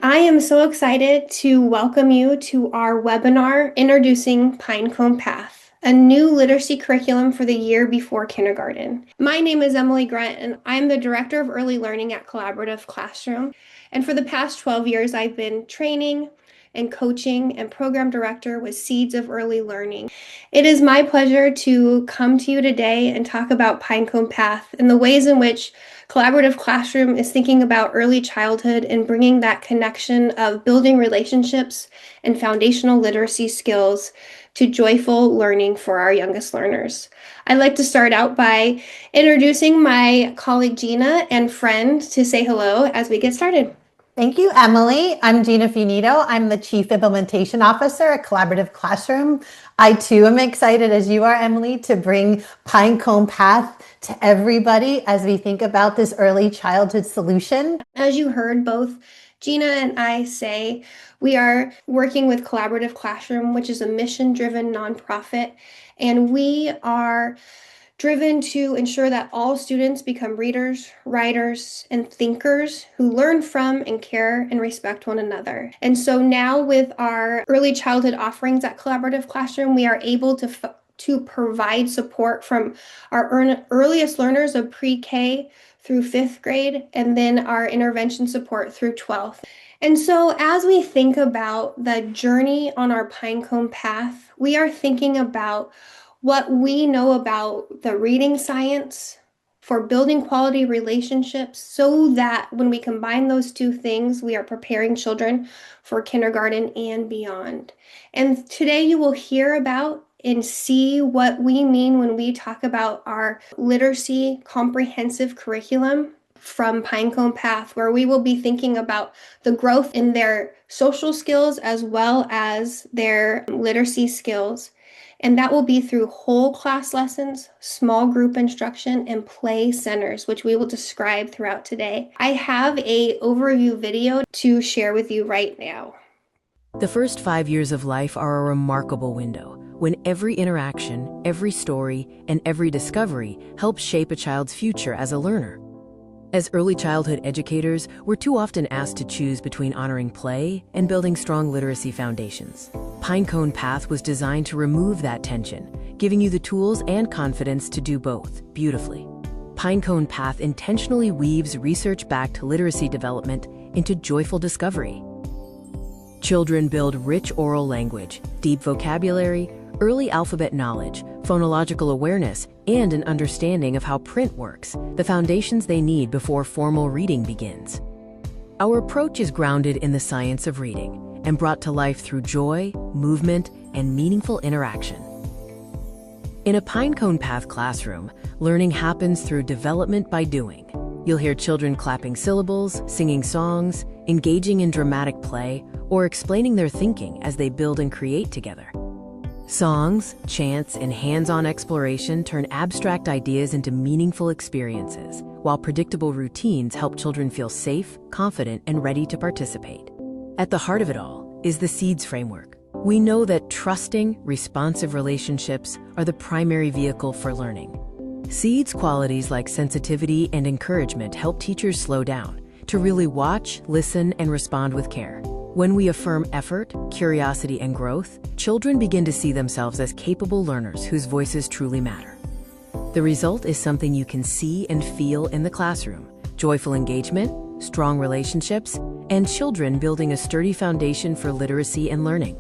I am so excited to welcome you to our webinar introducing Pinecone Path, a new literacy curriculum for the year before kindergarten. My name is Emily Grunt, and I'm the Director of Early Learning at Collaborative Classroom. And for the past 12 years, I've been training and coaching and program director with Seeds of Early Learning. It is my pleasure to come to you today and talk about Pinecone Path and the ways in which Collaborative Classroom is thinking about early childhood and bringing that connection of building relationships and foundational literacy skills to joyful learning for our youngest learners. I'd like to start out by introducing my colleague Gina and friend to say hello as we get started. Thank you, Emily. I'm Gina Finito. I'm the Chief Implementation Officer at Collaborative Classroom. I too am excited, as you are, Emily, to bring Pinecone Path to everybody as we think about this early childhood solution. As you heard both Gina and I say, we are working with Collaborative Classroom, which is a mission-driven nonprofit, and we are driven to ensure that all students become readers, writers, and thinkers who learn from and care and respect one another. And so now with our early childhood offerings at Collaborative Classroom, we are able to provide support from our earliest learners of pre-K through 5th grade, and then our intervention support through 12th. And so as we think about the journey on our Pinecone Path, we are thinking about what we know about the reading science for building quality relationships so that when we combine those two things, we are preparing children for kindergarten and beyond. And today you will hear about and see what we mean when we talk about our literacy comprehensive curriculum from Pinecone Path, where we will be thinking about the growth in their social skills as well as their literacy skills. And that will be through whole class lessons, small group instruction, and play centers, which we will describe throughout today. I have an overview video to share with you right now. The first 5 years of life are a remarkable window, when every interaction, every story, and every discovery helps shape a child's future as a learner. As early childhood educators, we're too often asked to choose between honoring play and building strong literacy foundations. Pinecone Path was designed to remove that tension, giving you the tools and confidence to do both beautifully. Pinecone Path intentionally weaves research-backed literacy development into joyful discovery. Children build rich oral language, deep vocabulary, early alphabet knowledge, phonological awareness, and an understanding of how print works, the foundations they need before formal reading begins. Our approach is grounded in the science of reading and brought to life through joy, movement, and meaningful interaction. In a Pinecone Path classroom, learning happens through development by doing. You'll hear children clapping syllables, singing songs, engaging in dramatic play, or explaining their thinking as they build and create together. Songs, chants, and hands-on exploration turn abstract ideas into meaningful experiences, while predictable routines help children feel safe, confident, and ready to participate. At the heart of it all is the SEEDS framework. We know that trusting, responsive relationships are the primary vehicle for learning. SEEDS qualities like sensitivity and encouragement help teachers slow down, to really watch, listen, and respond with care. When we affirm effort, curiosity, and growth, children begin to see themselves as capable learners whose voices truly matter. The result is something you can see and feel in the classroom: joyful engagement, strong relationships, and children building a sturdy foundation for literacy and learning.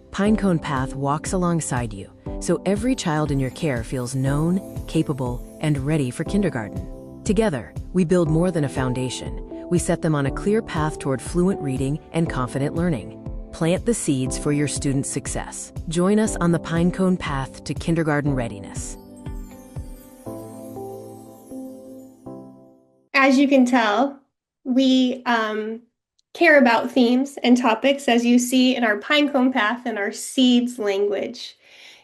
Pinecone Path walks alongside you, so every child in your care feels known, capable, and ready for kindergarten. Together, we build more than a foundation. We set them on a clear path toward fluent reading and confident learning. Plant the seeds for your students' success. Join us on the Pinecone Path to kindergarten readiness. As you can tell, we care about themes and topics, as you see in our Pinecone Path and our SEEDS language.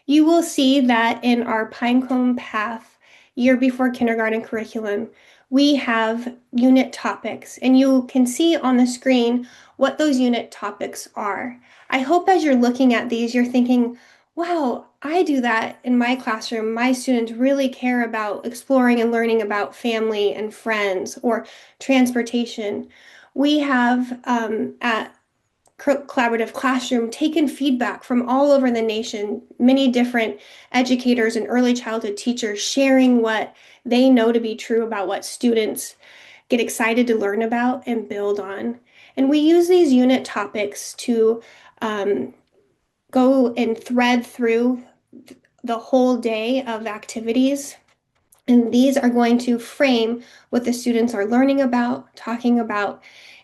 You will see that in our Pinecone Path year before kindergarten curriculum, we have unit topics, and you can see on the screen what those unit topics are. I hope as you're looking at these, you're thinking, wow, I do that in my classroom. My students really care about exploring and learning about family and friends or transportation. We have at Collaborative Classroom taken feedback from all over the nation, many different educators and early childhood teachers sharing what they know to be true about what students get excited to learn about and build on. And we use these unit topics to um, go and thread through the whole day of activities. And these are going to frame what the students are learning about, talking about,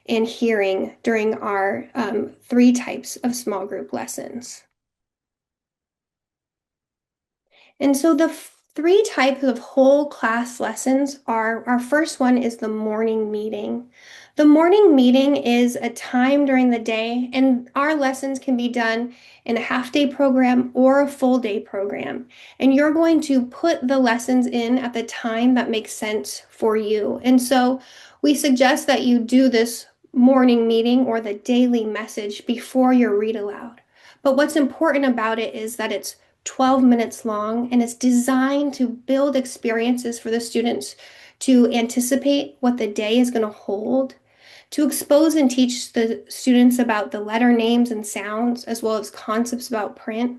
and hearing during our three types of small group lessons. And so the three types of whole class lessons are, our first one is the morning meeting. The morning meeting is a time during the day, and our lessons can be done in a half day program or a full day program. And you're going to put the lessons in at the time that makes sense for you. And so we suggest that you do this morning meeting or the daily message before your read aloud. But what's important about it is that it's 12 minutes long, and it's designed to build experiences for the students to anticipate what the day is going to hold, to expose and teach the students about the letter names and sounds, as well as concepts about print,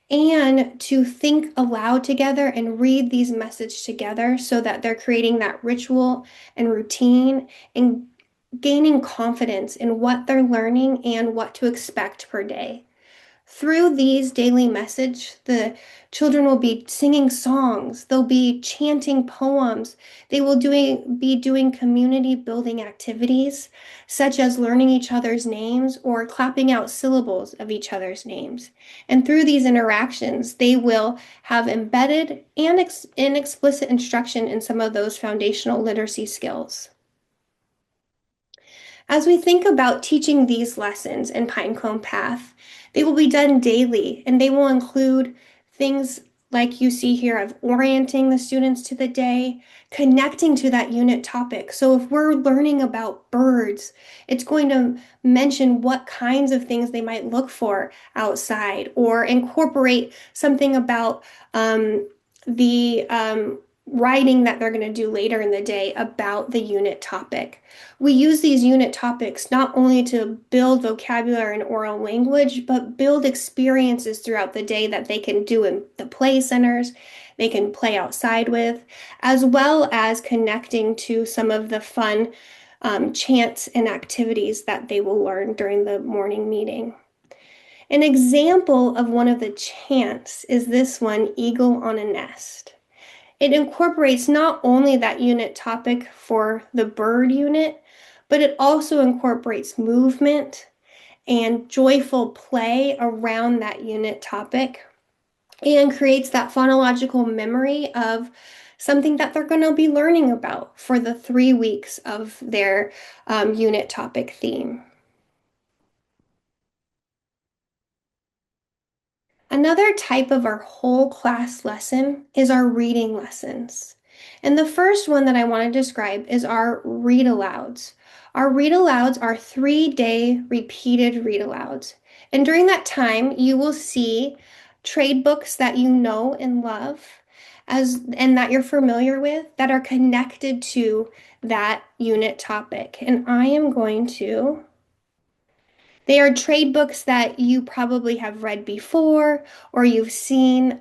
and to think aloud together and read these messages together so that they're creating that ritual and routine and gaining confidence in what they're learning and what to expect per day. Through these daily message, the children will be singing songs, they'll be chanting poems, they will be doing community building activities, such as learning each other's names or clapping out syllables of each other's names. And through these interactions, they will have embedded and explicit instruction in some of those foundational literacy skills. As we think about teaching these lessons in Pinecone Path, they will be done daily and they will include things like you see here of orienting the students to the day, connecting to that unit topic. So if we're learning about birds, it's going to mention what kinds of things they might look for outside or incorporate something about the writing that they're going to do later in the day about the unit topic. We use these unit topics not only to build vocabulary and oral language, but build experiences throughout the day that they can do in the play centers, they can play outside with, as well as connecting to some of the fun chants and activities that they will learn during the morning meeting. An example of one of the chants is this one, Eagle on a Nest. It incorporates not only that unit topic for the bird unit, but it also incorporates movement and joyful play around that unit topic and creates that phonological memory of something that they're going to be learning about for the 3 weeks of their unit topic theme. Another type of our whole class lesson is our reading lessons. And the first one that I want to describe is our read alouds. Our read alouds are 3-day repeated read alouds. And during that time, you will see trade books that you know and love and that you're familiar with that are connected to that unit topic. And I am going to they are trade books that you probably have read before or you've seen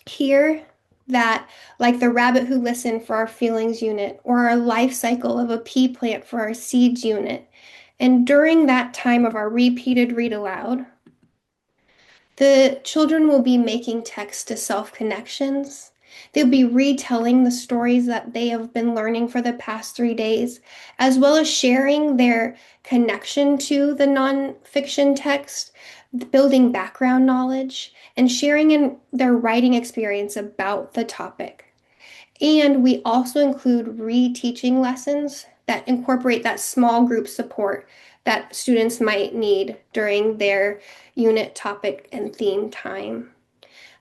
here that, like The Rabbit Who Listened for our feelings unit or our life cycle of a pea plant for our seeds unit. And during that time of our repeated read aloud, the children will be making text to self connections. They'll be retelling the stories that they have been learning for the past 3 days, as well as sharing their connection to the nonfiction text, building background knowledge, and sharing in their writing experience about the topic. And we also include reteaching lessons that incorporate that small group support that students might need during their unit topic and theme time.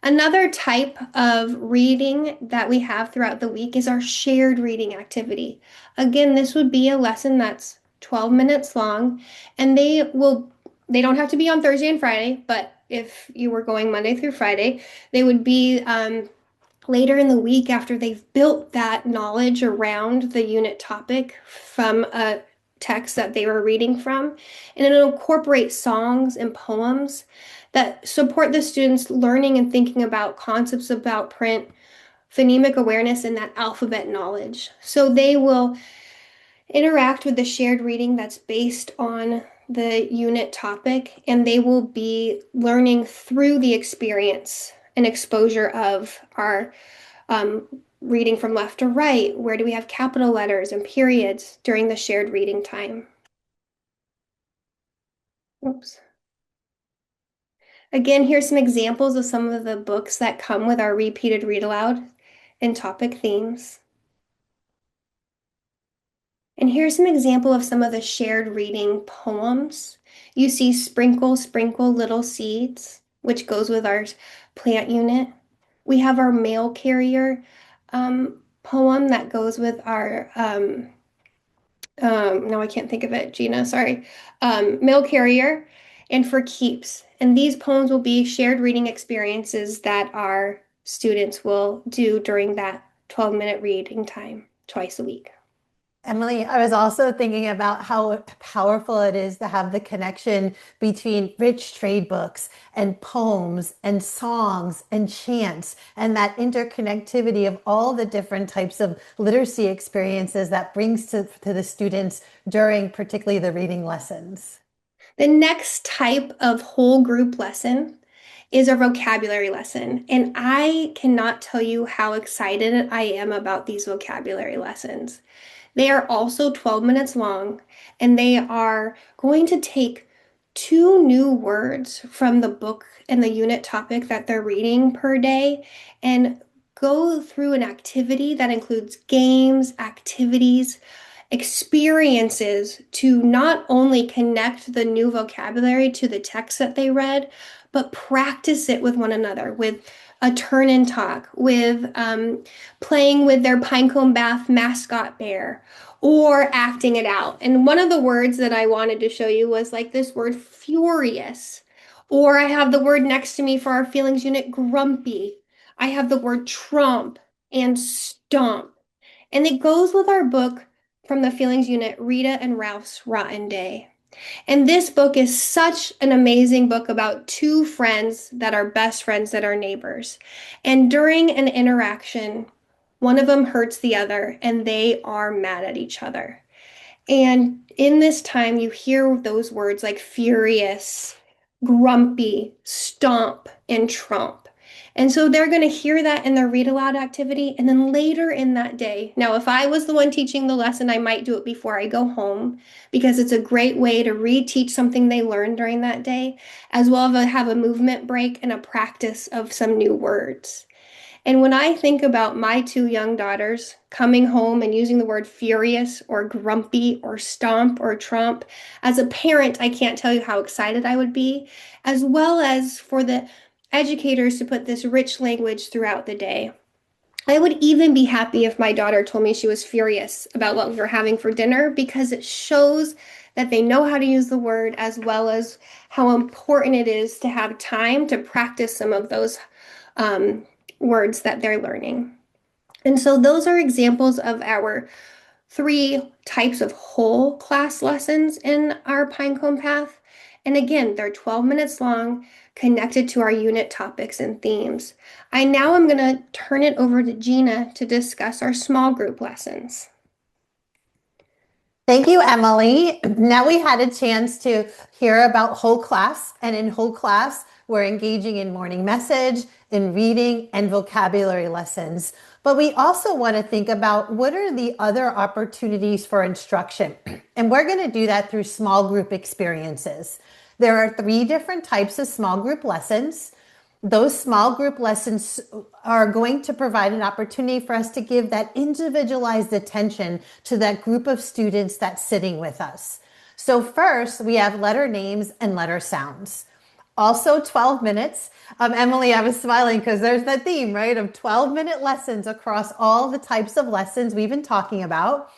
Another type of reading that we have throughout the week is our shared reading activity. Again, this would be a lesson that's 12 minutes long, and they don't have to be on Thursday and Friday, but if you were going Monday through Friday, they would be later in the week after they've built that knowledge around the unit topic from a text that they were reading from, and it'll incorporate songs and poems that support the students learning and thinking about concepts about print, phonemic awareness, and that alphabet knowledge. So they will interact with the shared reading that's based on the unit topic, and they will be learning through the experience and exposure of our um, reading from left to right. Where do we have capital letters and periods during the shared reading time? Oops. Again, here's some examples of some of the books that come with our repeated read aloud and topic themes. And here's some example of some of the shared reading poems. You see Sprinkle, Sprinkle Little Seeds, which goes with our plant unit. We have our mail carrier poem that goes with our, no, I can't think of it, Gina, sorry, mail carrier, and for keeps. And these poems will be shared reading experiences that our students will do during that 12-minute reading time twice a week. Emily, I was also thinking about how powerful it is to have the connection between rich trade books and poems and songs and chants and that interconnectivity of all the different types of literacy experiences that brings to the students during particularly the reading lessons. The next type of whole group lesson is a vocabulary lesson. And I cannot tell you how excited I am about these vocabulary lessons. They are also 12 minutes long, and they are going to take two new words from the book and the unit topic that they're reading per day and go through an activity that includes games, activities, experiences to not only connect the new vocabulary to the text that they read, but practice it with one another, with a turn and talk, with playing with their Pinecone Path mascot bear, or acting it out. And one of the words that I wanted to show you was like this word furious. Or I have the word next to me for our feelings unit, grumpy. I have the word trump and stomp. And it goes with our book from the feelings unit, Rita and Ralph's Rotten Day. And this book is such an amazing book about two friends that are best friends that are neighbors. And during an interaction, one of them hurts the other and they are mad at each other. And in this time, you hear those words like furious, grumpy, stomp, and trump. And so they're going to hear that in their read aloud activity. And then later in that day, now, if I was the one teaching the lesson, I might do it before I go home because it's a great way to reteach something they learned during that day, as well as have a movement break and a practice of some new words. And when I think about my two young daughters coming home and using the word furious or grumpy or stomp or trump, as a parent, I can't tell you how excited I would be, as well as for the educators to put this rich language throughout the day. I would even be happy if my daughter told me she was furious about what we were having for dinner because it shows that they know how to use the word as well as how important it is to have time to practice some of those um, words that they're learning. And so those are examples of our three types of whole class lessons in our Pinecone Path. And again, they're 12 minutes long, connected to our unit topics and themes. I now am going to turn it over to Gina to discuss our small group lessons. Thank you, Emily. Now we had a chance to hear about whole class, and in whole class, we're engaging in morning message, in reading, and vocabulary lessons. But we also want to think about what are the other opportunities for instruction. And we're going to do that through small group experiences. There are three different types of small group lessons. Those small group lessons are going to provide an opportunity for us to give that individualized attention to that group of students that's sitting with us. So first, we have letter names and letter sounds. Also 12 minutes. Emily, I was smiling because there's that theme, right, of 12-minute lessons across all the types of lessons we've been talking about.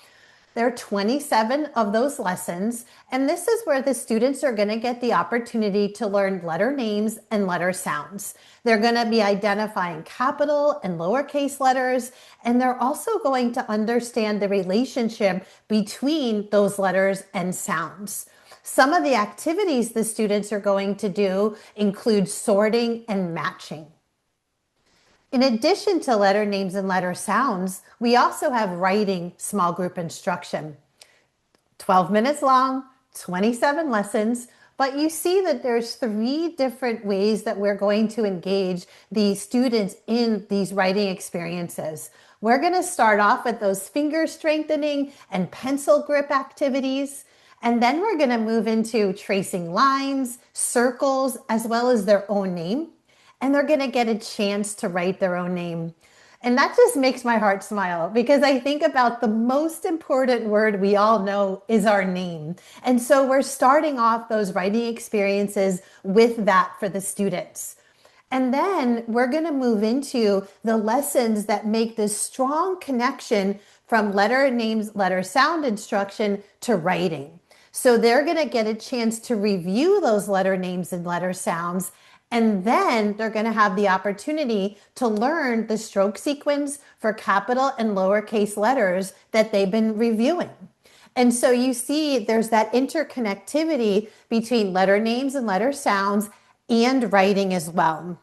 There are 27 of those lessons, and this is where the students are going to get the opportunity to learn letter names and letter sounds. They're going to be identifying capital and lowercase letters, and they're also going to understand the relationship between those letters and sounds. Some of the activities the students are going to do include sorting and matching. In addition to letter names and letter sounds, we also have writing small group instruction. 12 minutes long, 27 lessons, but you see that there's 3 different ways that we're going to engage the students in these writing experiences. We're going to start off with those finger strengthening and pencil grip activities. And then we're going to move into tracing lines, circles, as well as their own name. And they're going to get a chance to write their own name. And that just makes my heart smile because I think about the most important word we all know is our name. And so we're starting off those writing experiences with that for the students. And then we're going to move into the lessons that make this strong connection from letter names, letter sound instruction to writing. So they're going to get a chance to review those letter names and letter sounds. And then they're going to have the opportunity to learn the stroke sequence for capital and lowercase letters that they've been reviewing. And so you see there's that interconnectivity between letter names and letter sounds and writing as well.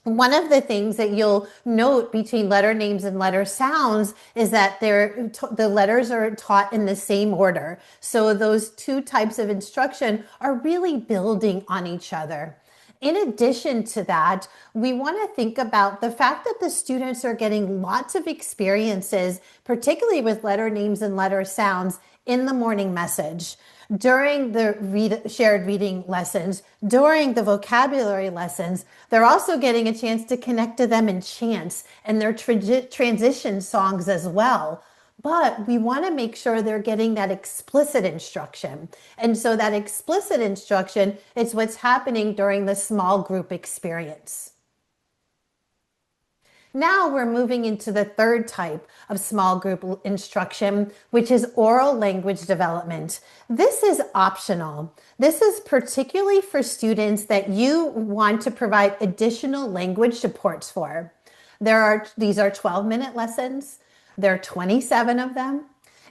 One of the things that you'll note between letter names and letter sounds is that the letters are taught in the same order. So those 2 types of instruction are really building on each other. In addition to that, we want to think about the fact that the students are getting lots of experiences, particularly with letter names and letter sounds, in the morning message, during the shared reading lessons, during the vocabulary lessons. They're also getting a chance to connect to them in chants and their transition songs as well. But we want to make sure they're getting that explicit instruction. And so that explicit instruction is what's happening during the small group experience. Now we're moving into the 3rd type of small group instruction, which is oral language development. This is optional. This is particularly for students that you want to provide additional language supports for. These are 12-minute lessons. There are 27 of them.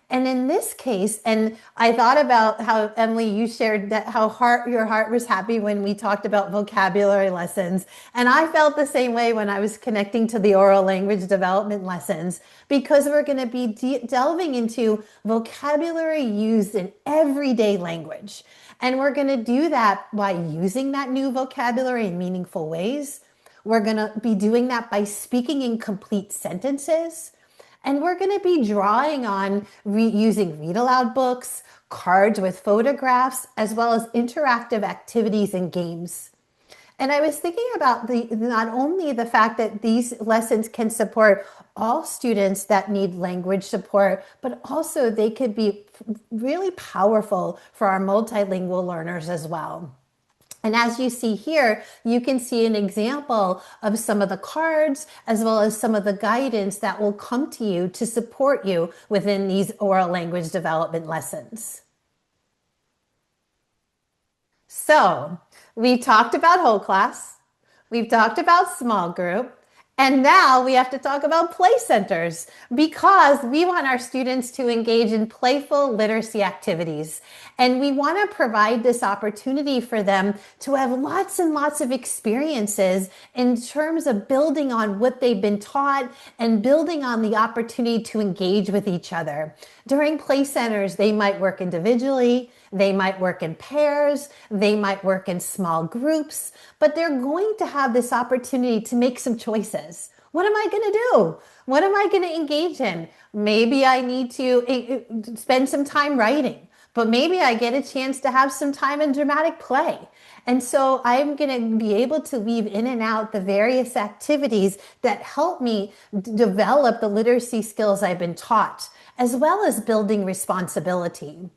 And in this case, and I thought about how, Emily, you shared that how your heart was happy when we talked about vocabulary lessons. And I felt the same way when I was connecting to the oral language development lessons, because we're going to be delving into vocabulary used in everyday language. And we're going to do that by using that new vocabulary in meaningful ways. We're going to be doing that by speaking in complete sentences. And we're going to be drawing on using read aloud books, cards with photographs, as well as interactive activities and games. And I was thinking about not only the fact that these lessons can support all students that need language support, but also they could be really powerful for our multilingual learners as well. And as you see here, you can see an example of some of the cards as well as some of the guidance that will come to you to support you within these oral language development lessons. So we talked about whole class, we've talked about small group, and now we have to talk about play centers because we want our students to engage in playful literacy activities. And we want to provide this opportunity for them to have lots and lots of experiences in terms of building on what they've been taught and building on the opportunity to engage with each other. During play centers, they might work individually, they might work in pairs, they might work in small groups, but they're going to have this opportunity to make some choices. What am I going to do? What am I going to engage in? Maybe I need to spend some time writing, but maybe I get a chance to have some time in dramatic play. And so I'm going to be able to weave in and out the various activities that help me develop the literacy skills I've been taught. as well as building responsibility.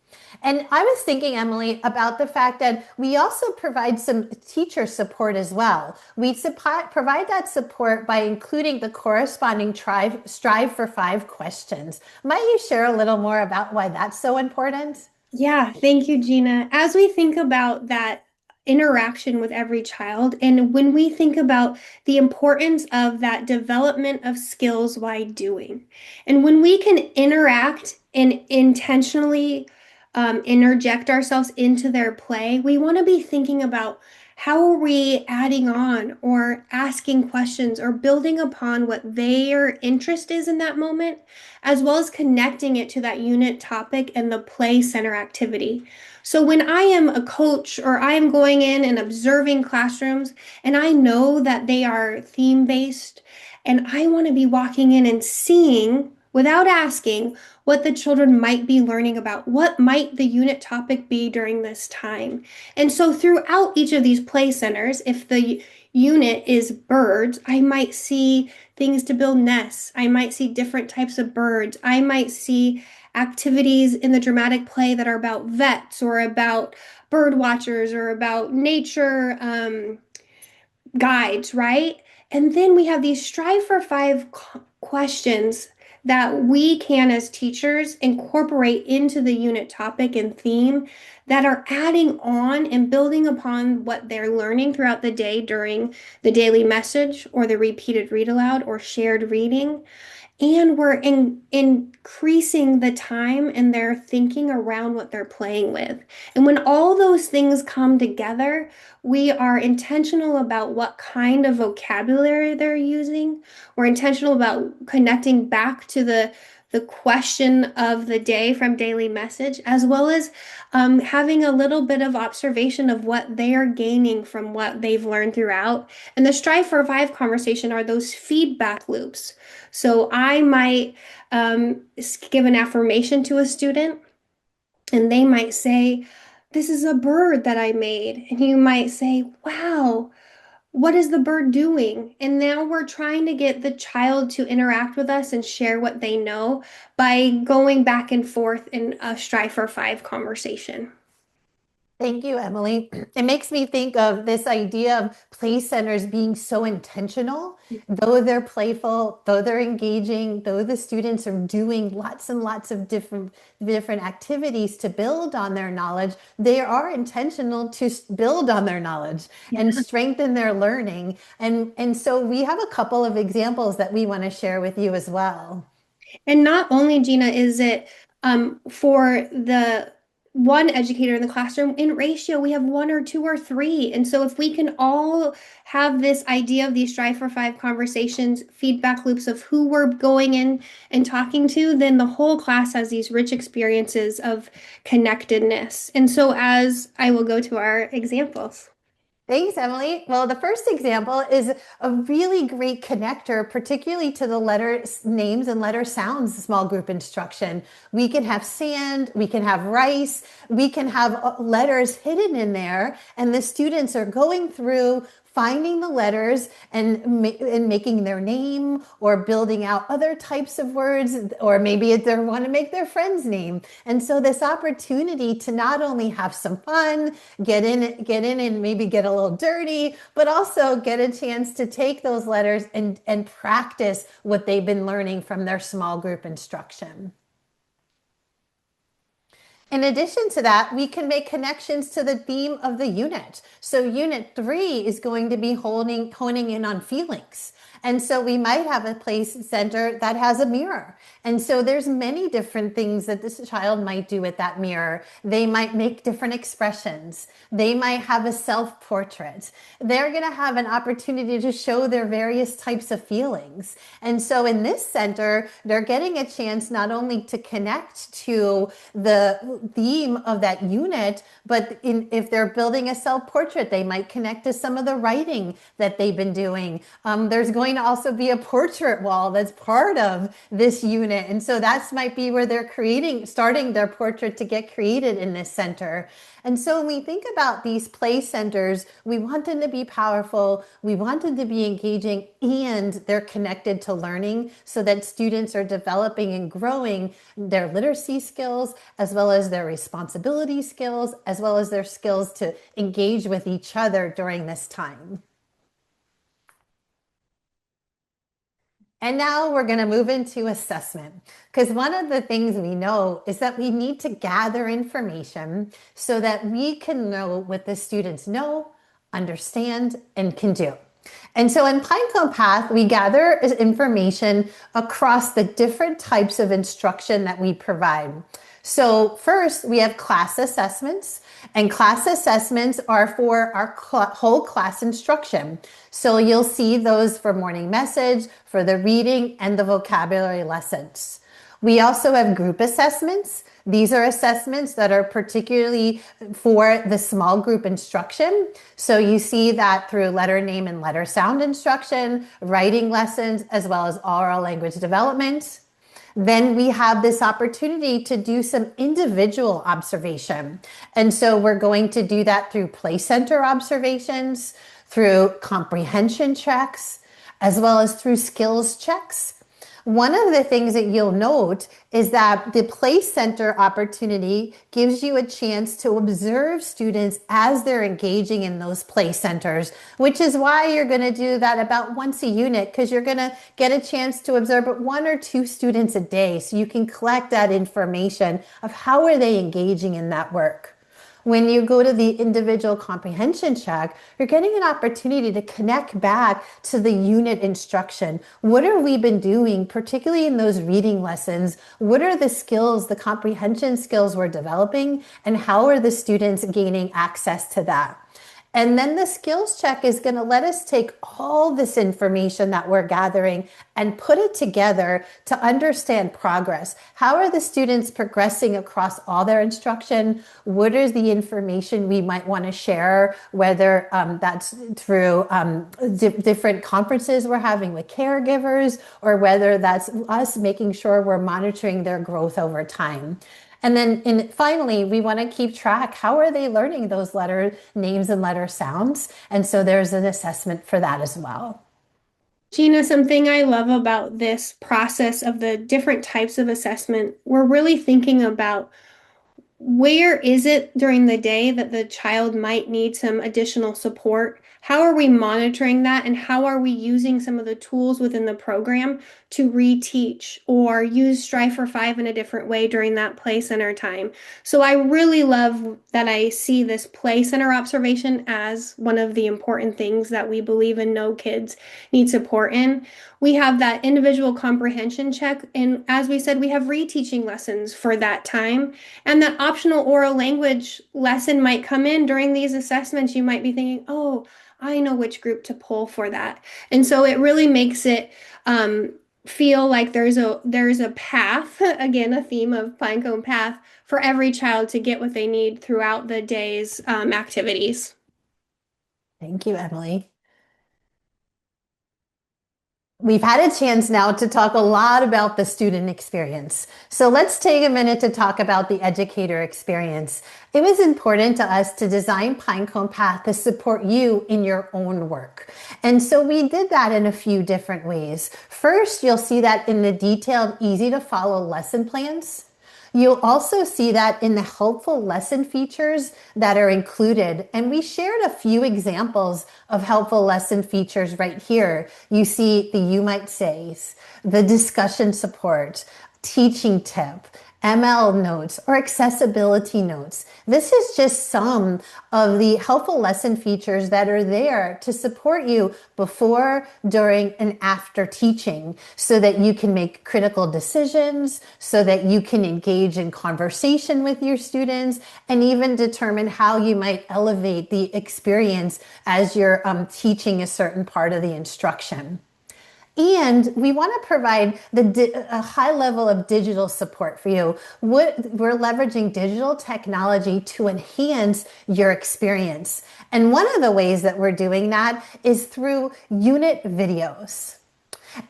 And I was thinking, Emily, about the fact that we also provide some teacher support as well. We provide that support by including the corresponding strive for five questions. Might you share a little more about why that's so important? Yeah, thank you, Gina. As we think about that interaction with every child, and when we think about the importance of that development of skills while doing, and when we can interact and intentionally interject ourselves into their play, we want to be thinking about how are we adding on or asking questions or building upon what their interest is in that moment, as well as connecting it to that unit topic and the play center activity. So when I am a coach or I am going in and observing classrooms and I know that they are theme based and I want to be walking in and seeing without asking what the children might be learning about, what might the unit topic be during this time. And so throughout each of these play centers, if the unit is birds, I might see things to build nests. I might see different types of birds. I might see activities in the dramatic play that are about vets or about bird watchers or about nature guides, right? And then we have these strive for five questions that we can, as teachers, incorporate into the unit topic and theme that are adding on and building upon what they're learning throughout the day during the daily message or the repeated read aloud or shared reading. And we're increasing the time and their thinking around what they're playing with. And when all those things come together, we are intentional about what kind of vocabulary they're using. We're intentional about connecting back to the question of the day from daily message, as well as having a little bit of observation of what they are gaining from what they've learned throughout. And the Strive for Five conversation are those feedback loops. So I might give an affirmation to a student, and they might say, "This is a bird that I made." And you might say, "Wow, what is the bird doing?" And now we're trying to get the child to interact with us and share what they know by going back and forth in a Strive for Five conversation. Thank you, Emily. It makes me think of this idea of play centers being so intentional. Though they're playful, though they're engaging, though the students are doing lots and lots of different activities to build on their knowledge, they are intentional to build on their knowledge and Yeah. strengthen their learning. And so we have a couple of examples that we want to share with you as well. And not only, Gina, is it for the one educator in the classroom, in ratio, we have one or two or three. And so if we can all have this idea of these Strive for Five conversations, feedback loops of who we're going in and talking to, then the whole class has these rich experiences of connectedness. And so as I will go to our examples. Thanks, Emily. Well, the first example is a really great connector, particularly to the letter names and letter sounds small group instruction. We can have sand, we can have rice, we can have letters hidden in there, and the students are going through finding the letters and making their name or building out other types of words, or maybe they want to make their friend's name. And so this opportunity to not only have some fun, get in and maybe get a little dirty, but also get a chance to take those letters and practice what they've been learning from their small group instruction. In addition to that, we can make connections to the theme of the unit. So unit 3 is going to be honing in on feelings. And so we might have a place center that has a mirror. And so there's many different things that this child might do with that mirror. They might make different expressions. They might have a self-portrait. They're going to have an opportunity to show their various types of feelings. And so in this center, they're getting a chance not only to connect to the theme of that unit, but if they're building a self-portrait, they might connect to some of the writing that they've been doing. There's going to also be a portrait wall that's part of this unit. And so that might be where they're starting their portrait to get created in this center. And so when we think about these play centers, we want them to be powerful, we want them to be engaging, and they're connected to learning so that students are developing and growing their literacy skills, as well as their responsibility skills, as well as their skills to engage with each other during this time. And now we're going to move into assessment, because one of the things we know is that we need to gather information so that we can know what the students know, understand, and can do. And so in Pinecone Path, we gather information across the different types of instruction that we provide. So first, we have class assessments, and class assessments are for our whole class instruction. So you'll see those for morning message, for the reading, and the vocabulary lessons. We also have group assessments. These are assessments that are particularly for the small group instruction. So you see that through letter name and letter sound instruction, writing lessons, as well as oral language development. Then we have this opportunity to do some individual observation. And so we're going to do that through play center observations, through comprehension checks, as well as through skills checks. One of the things that you'll note is that the play center opportunity gives you a chance to observe students as they're engaging in those play centers, which is why you're going to do that about once a unit, because you're going to get a chance to observe one or two students a day, so you can collect that information of how are they engaging in that work. When you go to the individual comprehension check, you're getting an opportunity to connect back to the unit instruction. What have we been doing, particularly in those reading lessons? What are the skills, the comprehension skills we're developing, and how are the students gaining access to that? And then the skills check is going to let us take all this information that we're gathering and put it together to understand progress. How are the students progressing across all their instruction? What is the information we might want to share, whether that's through different conferences we're having with caregivers, or whether that's us making sure we're monitoring their growth over time. And then finally, we want to keep track. How are they learning those letter names and letter sounds? And so there's an assessment for that as well. Gina, something I love about this process of the different types of assessment, we're really thinking about where is it during the day that the child might need some additional support? How are we monitoring that? And how are we using some of the tools within the program to reteach or use Strive for Five in a different way during that play center time? So I really love that I see this play center observation as one of the important things that we believe and know kids need support in. We have that individual comprehension check. And as we said, we have reteaching lessons for that time. And that optional oral language lesson might come in during these assessments. You might be thinking, oh, I know which group to pull for that. And so it really makes it feel like there's a path, again, a theme of Pinecone Path, for every child to get what they need throughout the day's activities. Thank you, Emily. We've had a chance now to talk a lot about the student experience. So let's take a minute to talk about the educator experience. It was important to us to design Pinecone Path to support you in your own work. And so we did that in a few different ways. First, you'll see that in the detailed, easy to follow lesson plans. You'll also see that in the helpful lesson features that are included. And we shared a few examples of helpful lesson features right here. You see the You Might Says, the discussion support, teaching tip, ML notes, or accessibility notes. This is just some of the helpful lesson features that are there to support you before, during, and after teaching, so that you can make critical decisions, so that you can engage in conversation with your students, and even determine how you might elevate the experience as you're teaching a certain part of the instruction. And we want to provide a high level of digital support for you. We're leveraging digital technology to enhance your experience. And one of the ways that we're doing that is through unit videos.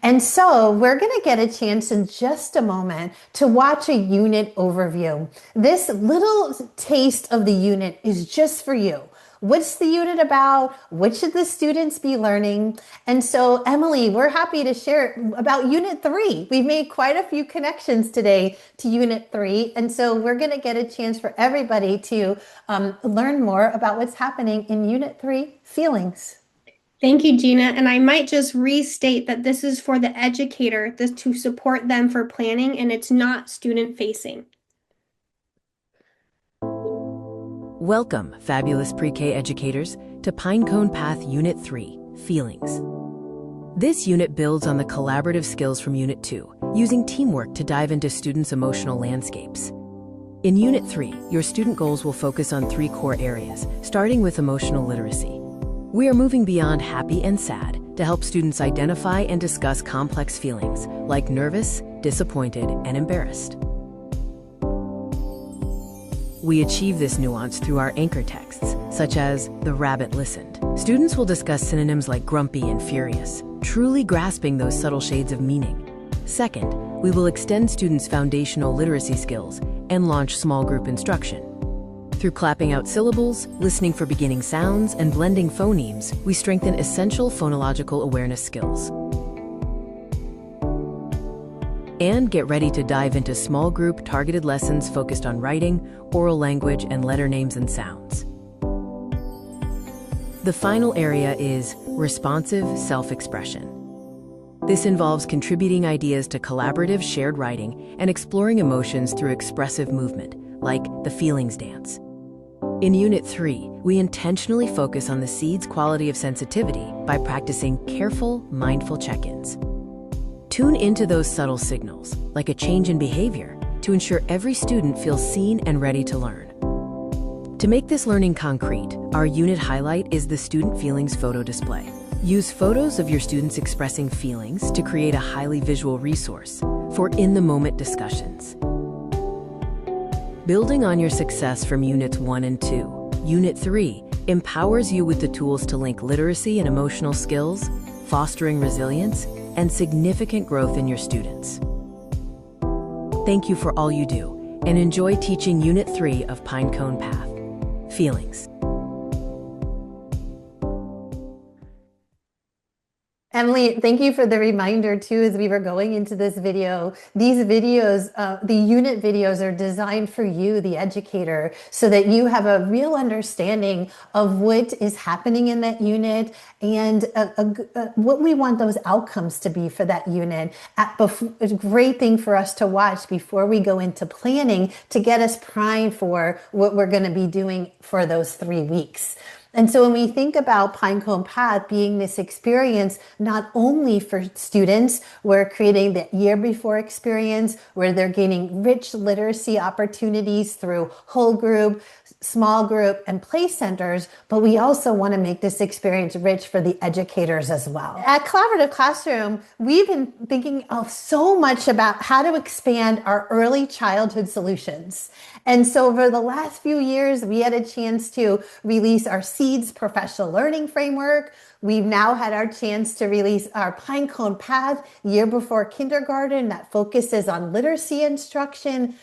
And so we're going to get a chance in just a moment to watch a unit overview. This little taste of the unit is just for you. What's the unit about? What should the students be learning? And so, Emily, we're happy to share about Unit 3. We've made quite a few connections today to Unit 3. And so we're going to get a chance for everybody to learn more about what's happening in Unit 3, feelings. Thank you, Gina. And I might just restate that this is for the educator, this to support them for planning, and it's not student facing. Welcome, fabulous pre-K educators, to Pinecone Path Unit 3, Feelings. This unit builds on the collaborative skills from Unit 2, using teamwork to dive into students' emotional landscapes. In Unit 3, your student goals will focus on 3 core areas, starting with emotional literacy. We are moving beyond happy and sad to help students identify and discuss complex feelings like nervous, disappointed, and embarrassed. We achieve this nuance through our anchor texts, such as "The rabbit listened." Students will discuss synonyms like grumpy and furious, truly grasping those subtle shades of meaning. Second, we will extend students' foundational literacy skills and launch small group instruction. Through clapping out syllables, listening for beginning sounds, and blending phonemes, we strengthen essential phonological awareness skills. And get ready to dive into small group targeted lessons focused on writing, oral language, and letter names and sounds. The final area is responsive self-expression. This involves contributing ideas to collaborative shared writing and exploring emotions through expressive movement, like the feelings dance. In Unit 3, we intentionally focus on the seed's quality of sensitivity by practicing careful, mindful check-ins. Tune into those subtle signals, like a change in behavior, to ensure every student feels seen and ready to learn. To make this learning concrete, our unit highlight is the student feelings photo display. Use photos of your students expressing feelings to create a highly visual resource for in-the-moment discussions. Building on your success from Units 1 and 2, Unit 3 empowers you with the tools to link literacy and emotional skills, fostering resilience, and significant growth in your students. Thank you for all you do, and enjoy teaching Unit 3 of Pinecone Path, Feelings. Emily, thank you for the reminder too, as we were going into this video. These videos, the unit videos are designed for you, the educator, so that you have a real understanding of what is happening in that unit and what we want those outcomes to be for that unit. A great thing for us to watch before we go into planning to get us primed for what we're going to be doing for those 3 weeks. And so when we think about Pinecone Path being this experience, not only for students, we're creating the year before experience where they're gaining rich literacy opportunities through whole group, small group, and play centers, but we also want to make this experience rich for the educators as well. At Collaborative Classroom, we've been thinking of so much about how to expand our early childhood solutions. And so over the last few years, we had a chance to release our SEEDS professional learning framework. We've now had our chance to release our Pinecone Path year before kindergarten that focuses on literacy instruction.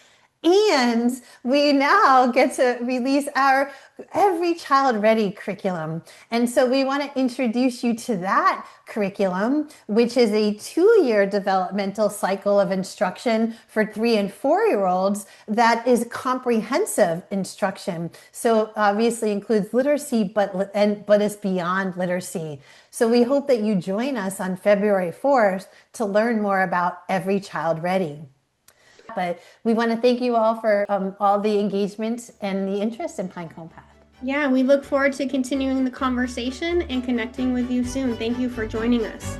And we now get to release our Every Child Ready curriculum. And so we want to introduce you to that curriculum, which is a 2-year developmental cycle of instruction for 3 and 4-year-olds that is comprehensive instruction. So obviously includes literacy, but is beyond literacy. So we hope that you join us on February 4th to learn more about Every Child Ready. But we want to thank you all for all the engagement and the interest in Pinecone Path. Yeah, we look forward to continuing the conversation and connecting with you soon. Thank you for joining us.